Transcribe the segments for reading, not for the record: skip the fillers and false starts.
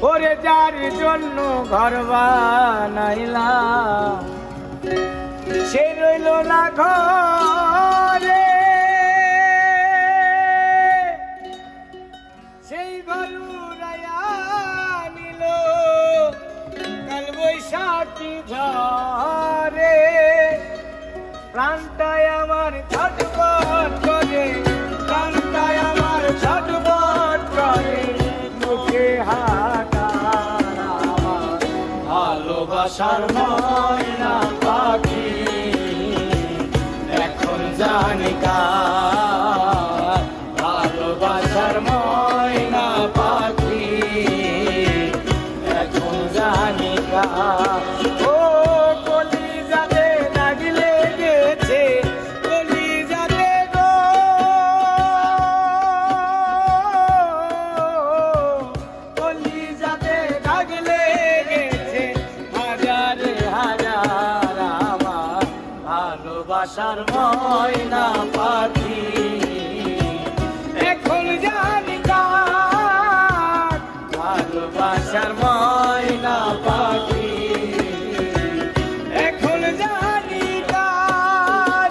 ওরে যার জন্য ঘর বানাইলাম সে রইল না ঘরে, সেই ঘর উড়াইয়া নিল কাল বৈশাখী ঝড়ে। প্রাণটায় আমার ছটফট করে, প্রাণটায় আমার ছটফট করে, মুখে হাহাকার আমার ভালোবাসার ময়না পাখি এখন জানি কার। ভালোবাসার ময়না পাখি এখন জানি কার। ভালোবাসার ময়না পাখি এখন জানি কার। ভালোবাসার ময়না পাখি এখন জানি কার।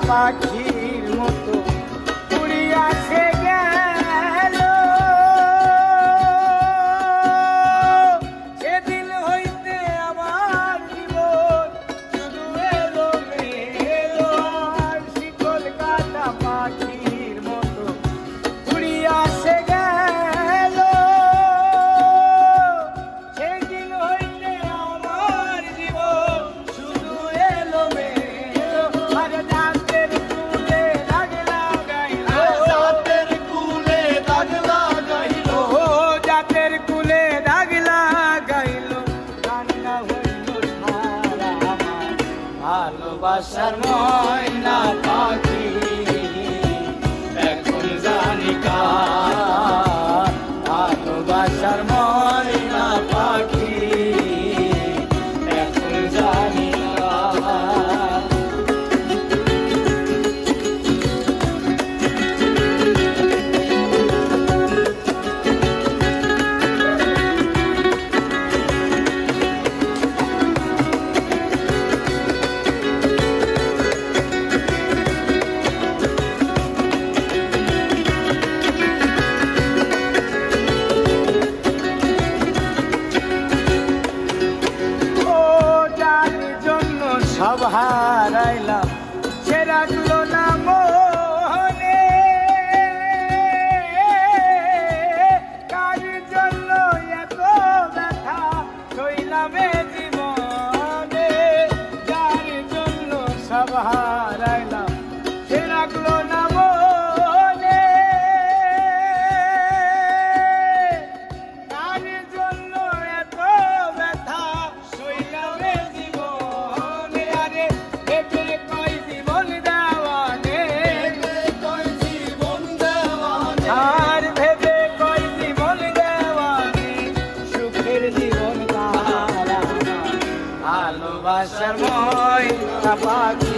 পাখির মতো উড়িয়া সে গেল, সেদিন হইতে আমার জীবন শুধু এলো মেলো। আর শিকল কাটা পাখির মতো উড়িয়া সে গেল, সেদিন হইতে আমার জীবন শুধু এলো মেলো। আর ভালোবাসার ময়না পাখি এখন জানি কার। ভালোবাসার ময়না পাখি এখন জানি কার। সব হারাইলাম সে রাখলো না মনে, কার জন্য এত ব্যথা সইলাম এ জীবনে। যার জন্য সব হারাইলাম সে রাখলো না মনে, কার জন্য এত ব্যথা সইলাম এ জীবনে। আর ভেবে কই জীবন দেওয়ানে সুখের জীবন তারা। ভালোবাসার ময়না পাখি